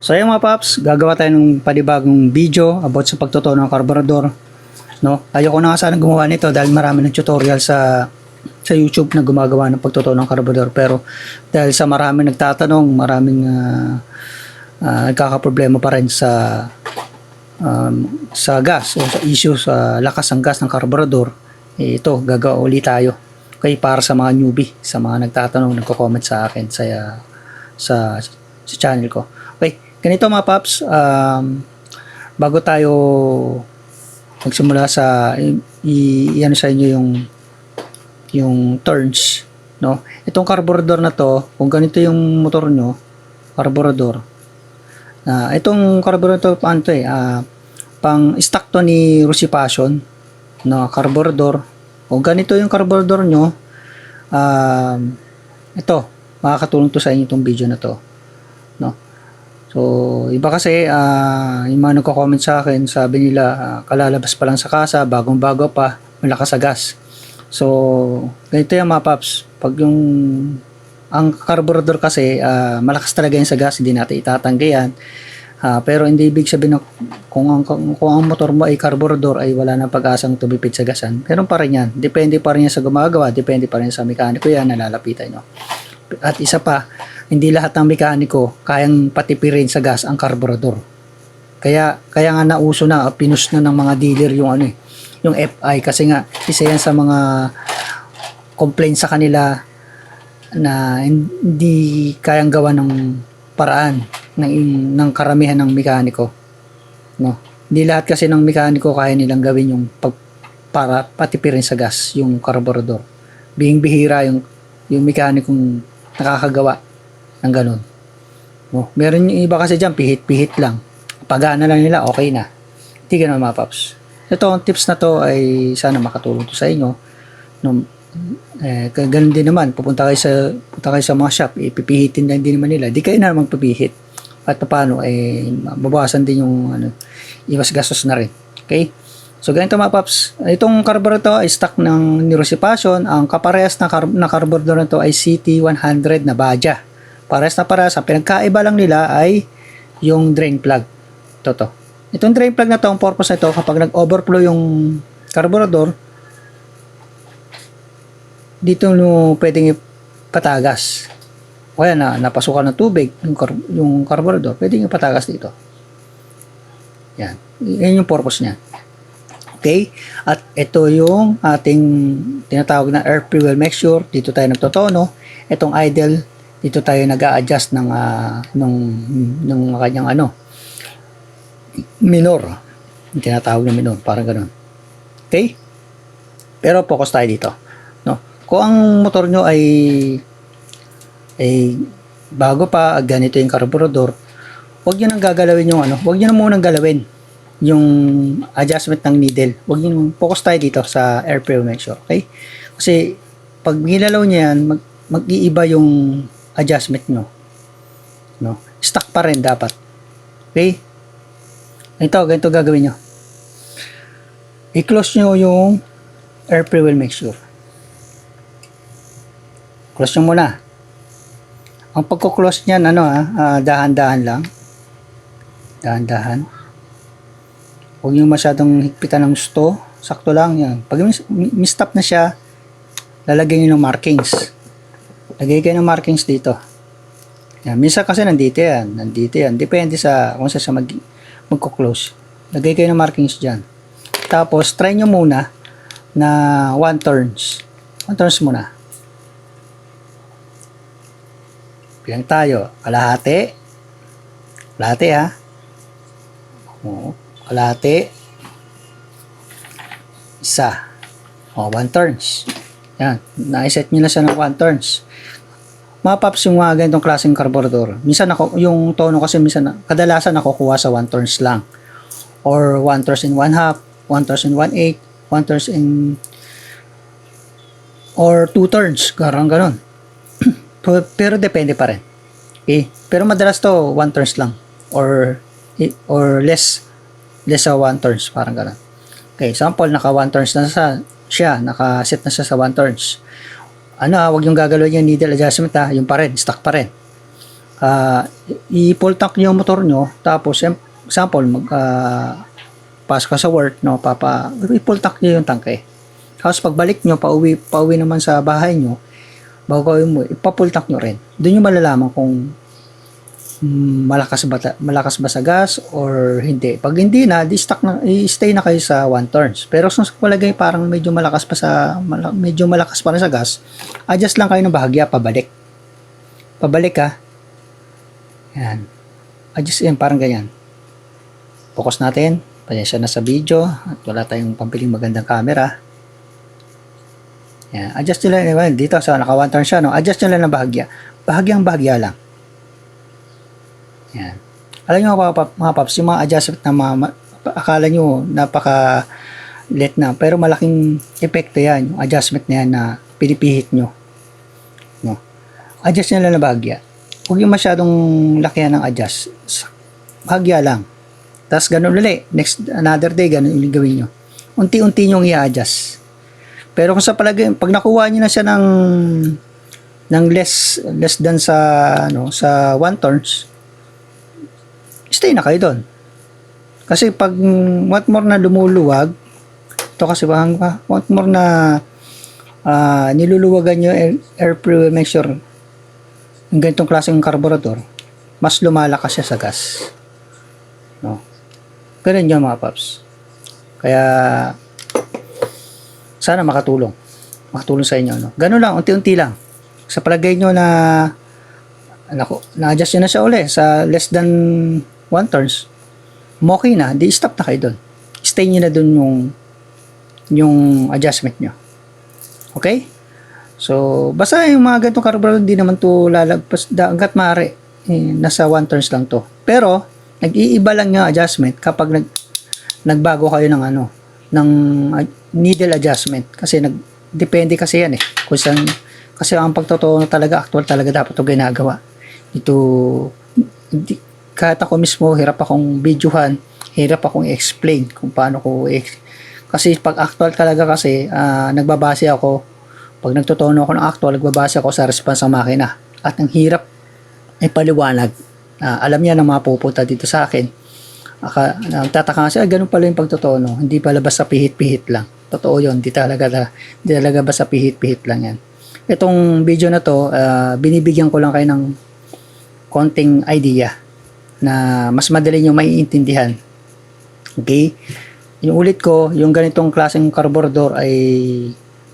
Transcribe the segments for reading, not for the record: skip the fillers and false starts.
So ayun mga paps, gagawa tayo ng panibagong video about sa pagtotono ng karburador. No? Ayoko na nga sana gumawa nito dahil marami ng tutorial sa YouTube na gumagawa ng pagtotono ng karburador. Pero dahil sa marami nagtatanong, maraming nagkakaproblema pa rin sa gas o sa issue sa lakas ng gas ng karburador, ito gagawa ulit tayo. Okay, para sa mga newbie, sa mga nagtatanong, nagko-comment sa akin sa channel ko. Okay, ganito mga paps, bago tayo magsimula sa i-ano sa inyo yung turns, no? Itong carburetor na to, kung ganito yung motor nyo, carburetor, itong carburetor paano to pang stock to ni Rossi Passion na carburetor. Kung ganito yung carburetor nyo, ito, makakatulong to sa inyo itong video na to, no? So, iba kasi, yung mga nagko-comment sa akin, sabi nila, kalalabas pa lang sa kasa, bagong-bago pa, malakas sa gas. So, ganito yung mga paps, pag ang carburetor kasi, malakas talaga yan sa gas, hindi natin itatanggi yan. Pero hindi ibig sabihin na kung ang motor mo ay carburetor ay wala nang pag-asang tumipid sa gasan. Pero pa rin yan. Depende pa rin yan sa gumagawa. Depende pa rin sa mekaniko yan na lalapitan nyo. At isa pa, hindi lahat ng mekaniko kayang patipirin sa gas ang carburetor. Kaya nga nauso na, pinus na ng mga dealer yung FI. Kasi nga, isa yan sa mga complaint sa kanila na hindi kayang gawa ng paraan ng karamihan ng mekaniko, no? Hindi lahat kasi ng mekaniko kaya nilang gawin yung para patipirin sa gas yung carburetor. Bihira yung mekanikong nakakagawa ng ganun, no? Meron yung iba kasi dyan pihit lang, pagana lang nila, okay na. Hindi ganun mga paps. Ito, ang tips na to ay sana makatulong to sa inyo, no? Ganun din naman, punta kayo sa mga shop, ipipihitin lang din naman nila, di kayo na magpipihit. At paano mabawasan din yung iwas gastos na rin. Okay? So ganito mga paps, itong carburetor ay stock ng Rossi Passion. Ang kaparehas na carburetor na to ay CT100 na Baja. Parehas na parehas. Ang pinagkaiba lang nila ay yung drain plug. Ito. Itong drain plug na to, ang purpose na ito, kapag nag-overflow yung carburetor, dito pwedeng ipatagas. O yan, napasukan ng tubig yung carburetor, pwedeng ipatagas dito. Yan. Yan yung purpose niya. Okay? At ito yung ating tinatawag na air fuel mixture. Dito tayo nagtotono. Itong idle, dito tayo nag-a-adjust ng kanyang minor. Yung tinatawag na minor, parang ganun. Okay? Pero focus tayo dito. No? Kung ang motor nyo ay bago pa, ganito yung carburetor, huwag nyo nang gagalawin huwag nyo na munang galawin yung adjustment ng needle. Huwag nyo, focus tayo dito sa air fuel mixture, okay? Kasi pag ginalaw nyo yan, mag-iiba yung adjustment nyo, no? Stuck pa rin dapat, okay? Ganito gagawin nyo, i-close nyo yung air fuel mixture, close nyo muna. Ang pagko-close niyan, dahan-dahan lang. Dahan-dahan. Huwag niyo masyadong higpitan ng gusto. Sakto lang yan. Pag mi-stop na siya, lalagyan niyo ng markings. Lagay kayo ng markings dito. Yan. Minsan kasi nandito yan. Depende sa kung saan siya magko-close. Lagay kayo ng markings dyan. Tapos, try nyo muna na 1 turns. 1 turns muna. Bilang tayo, kalahati, kalahati, isa, 1 turns. Yan, na-set nyo na siya ng 1 turns. Mga paps, yung mga ganitong klaseng carburetor, minsan yung tono kasi kadalasan nakukuha sa 1 turns lang, or 1 turns in 1/2, 1 turns in 1/8, 1 turns in or 2 turns, ganon. Pero depende pa rin. Okay? Pero madalas to 1 turns lang or less sa 1 turns, parang gano'n. Okay, sample naka 1 turns na siya, naka-set na siya sa 1 turns. Wag yung gagalawin yung needle adjustment, yung pa rin, stuck pa rin. i-full tank nyo yung motor nyo, tapos example pasok ka sa work, no, i-full tank nyo yung tanke. Tapos pagbalik nyo, pauwi naman sa bahay nyo, bago gawin mo, ipa-full tank nyo rin. Doon nyo malalaman kung malakas ba sa gas or hindi. Pag hindi na, i-stay na kayo sa 1 turns. Pero kung palagay parang medyo malakas pa rin sa gas, adjust lang kayo ng bahagya pabalik. Pabalik ka. Yan. Adjust yan, parang ganyan. Focus natin. Pasensya na sa video at wala tayong pampiling magandang camera. Yan. Adjust nyo lang. Dito sa naka 1 turn siya, no? Adjust nyo lang ng bahagya. Bahagya lang. Yan. Alam nyo mga paps, yung mga adjustment na akala nyo napaka-let na, pero malaking epekto yan, yung adjustment na yan na pinipihit nyo. No? Adjust nyo lang na bahagya. Huwag yung masyadong lakihan ng adjust. Bahagya lang. Tapos ganun ulit. Another day, ganun ulit gawin nyo. Unti-unti nyo i-adjust. Pero kung sa palagay, pag nakuha nyo na siya ng less than sa 1 turns, stay na kayo doon. Kasi pag what more na lumuluwag, ito kasi what more na niluluwagan nyo air pressure mixture, yung ganitong klaseng carburetor, mas lumalakas siya sa gas. No? Ganun yun mga paps. Kaya sana makatulong sa inyo. No? Ganun lang, unti-unti lang. Sa palagay nyo na-adjust nyo na siya uli sa less than 1 turns, okay na, di stop na kayo doon. Stay nyo na doon yung adjustment nyo. Okay? So, basta yung mga ganitong carburetor, hindi naman to lalagpas, hanggat maaari, nasa 1 turns lang to. Pero, nag-iiba lang yung adjustment kapag nagbago kayo ng ng needle adjustment. Kasi depende kasi yan kasi ang pagtotono talaga, actual talaga dapat ito ginagawa. Kahit ako mismo, hirap akong videohan, hirap akong i-explain kung paano kasi pag actual talaga kasi, nagbabase ako, pag nagtotono ako ng actual, nagbabase ako sa response ng makina. At ang hirap ay paliwanag. Alam niya ng mga pupunta dito sa akin. Nagtataka kasi, ganun pala yung pagtotono. Hindi pala basta pihit-pihit lang. Totoo yun, hindi talaga basta pihit-pihit lang yan. Itong video na to, binibigyan ko lang kayo ng konting idea na mas madali nyo maiintindihan. Okay? Yung ulit ko, yung ganitong klaseng carburetor ay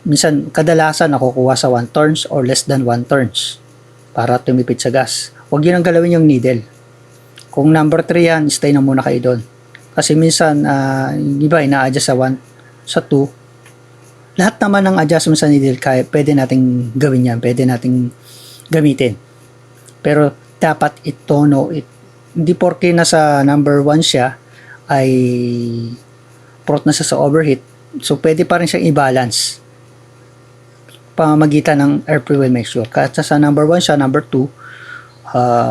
minsan kadalasan nakukuha sa 1 turns or less than 1 turns para tumipid sa gas. Huwag yun ang galawin yung needle. Kung number 3 yan, stay na muna kayo doon. Kasi minsan, yung iba ina-adjust sa 1, sa 2. Lahat naman ng adjustment sa needle, pwede nating gawin yan, pwede nating gamitin. Pero dapat itono, hindi porke nasa number 1 siya ay prot na siya sa overheat. So pwede pa rin siyang i-balance pamamagitan ng air fuel mixture. Kahit sa number 1 siya, number 2,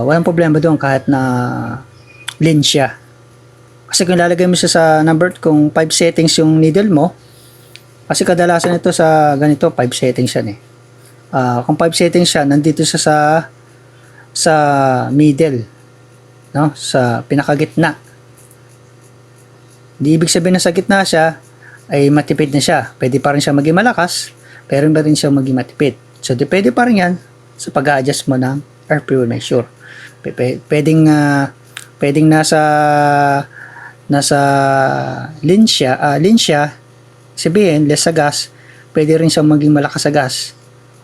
walang problema doon kahit na lean siya. Kasi kung lalagay mo siya sa number, kung 5 settings yung needle mo, kasi kadalasan ito sa ganito 5 settings yan kung 5 settings siya, nandito siya sa middle, no? Sa pinakagitna. Di ibig sabihin na sa gitna siya ay matipid na siya. Pwede pa rin siya maging malakas, pero hindi rin siya maging matipid. So depende pa rin yan sa pag-adjust mo ng air fuel mixture. Pwedeng nasa lean siya, sabihin less sa gas, pwede rin siyang maging malakas sa gas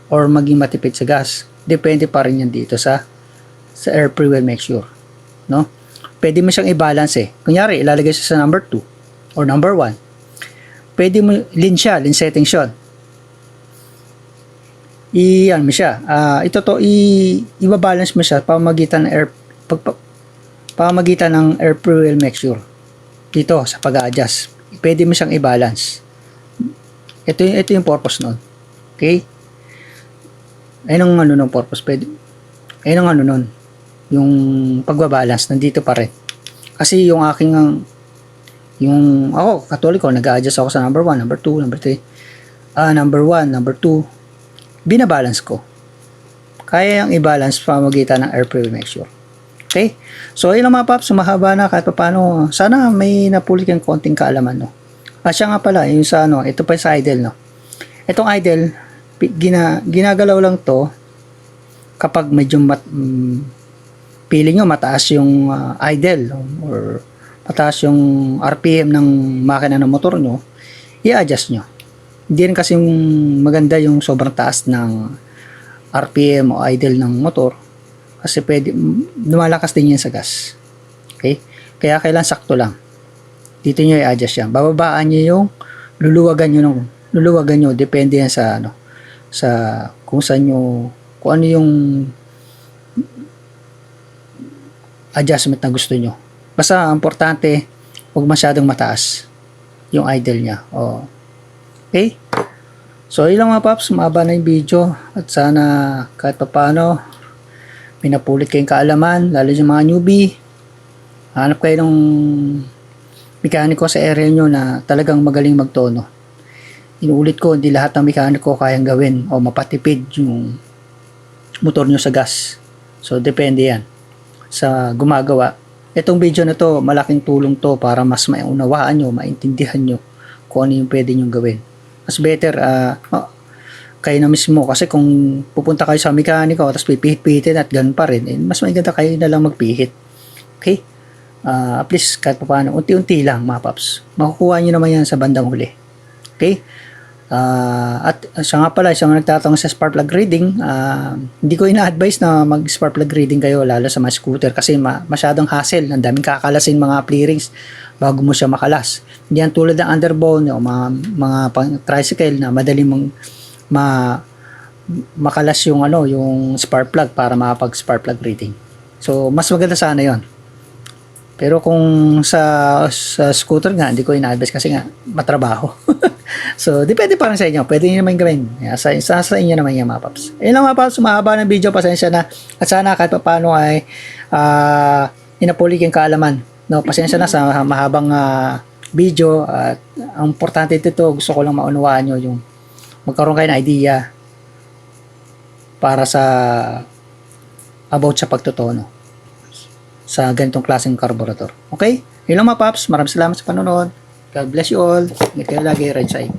or maging matipid sa gas. Depende pa rin yan dito sa air fuel mixture, no? Pwede mo siyang i-balance Kunyari, ilalagay siya sa number 2 or number 1. Pwede mo lean settings yun. Mo siya. I-balance mo siya pamamagitan ng air fuel mixture. Dito sa pag-adjust. Pwede mo siyang i-balance. Ito yung purpose nun. Okay? Ayun ang purpose. Ayun ang nun. Yung pagbabalance nandito pa rin. Kasi yung ako, katoliko, nag-a-adjust ako sa number 1, number 2, number 3. Number 1, number 2, binabalance ko. kaya yung i-balance pamamagitan ng air pressure mixture. Okay? So, yun lang mga paps, sumahaba na kahit paano. Sana may napuli kang konting kaalaman, no? Siya nga pala, yung sa ano, ito pa sa idle, no? Itong idle, ginagalaw lang to kapag medyo feeling nyo mataas yung idle or mataas yung RPM ng makina ng motor nyo, i-adjust nyo. Hindi rin kasi maganda yung sobrang taas ng RPM o idle ng motor kasi pwede, lumalakas din yan sa gas. Okay? Kaya kailangan sakto lang. Dito nyo i-adjust yan. Bababaan nyo yung luluwagan nyo. Depende yan sa ano, sa kung saan nyo, kung ano yung adjustment na gusto nyo. Basta importante, huwag masyadong mataas yung idle nya. Okay? So, yun lang mga paps, mahaba na yung video at sana kahit paano pinapulit kayong kaalaman, lalo yung mga newbie. Hanap kayo ng mekaniko sa area nyo na talagang magaling magtono. Inuulit ko, hindi lahat ng mekaniko kayang gawin o mapatipid yung motor nyo sa gas. So, depende yan sa gumagawa. Itong video na to, malaking tulong to para mas maunawaan nyo, maintindihan nyo kung ano yung pwede nyo gawin. Mas better, kayo na mismo. Kasi kung pupunta kayo sa mekaniko tapos pipihit-pihitin at ganun pa rin, mas maganda kayo na lang magpihit. Okay? At least kahit pa paano, unti-unti lang mga paps. Makukuha nyo naman yan sa bandang huli. Okay? At siya nga pala, siya nagtatanong sa spark plug reading, hindi ko ina-advise na mag-spark plug reading kayo lalo sa mga scooter kasi masyadong hassle, ang daming kakalasin mga clearings bago mo siya makalas. Hindi yan tulad ng underbone o mga tricycle na madaling makalas yung yung spark plug para makapag-spark plug reading. So mas maganda sana 'yon. Pero kung sa scooter nga hindi ko ina-advise kasi nga matrabaho. So depende pa rin sa inyo. Pwede niyo naman gawin. Sa inyo naman yan mga paps. Ayun lang mga paps, mahaba ng video, pasensya na. At sana kahit paano ay inapuli yung kaalaman. No, pasensya na sa mahabang video at ang importante dito, gusto ko lang maunawaan nyo yung magkaroon kayo ng idea para sa about sa pagtotono sa ganitong klaseng carburetor. Okay? Yun lang mga paps. Maraming salamat sa panonood. God bless you all. Ingat kayo lagi. Ride safe.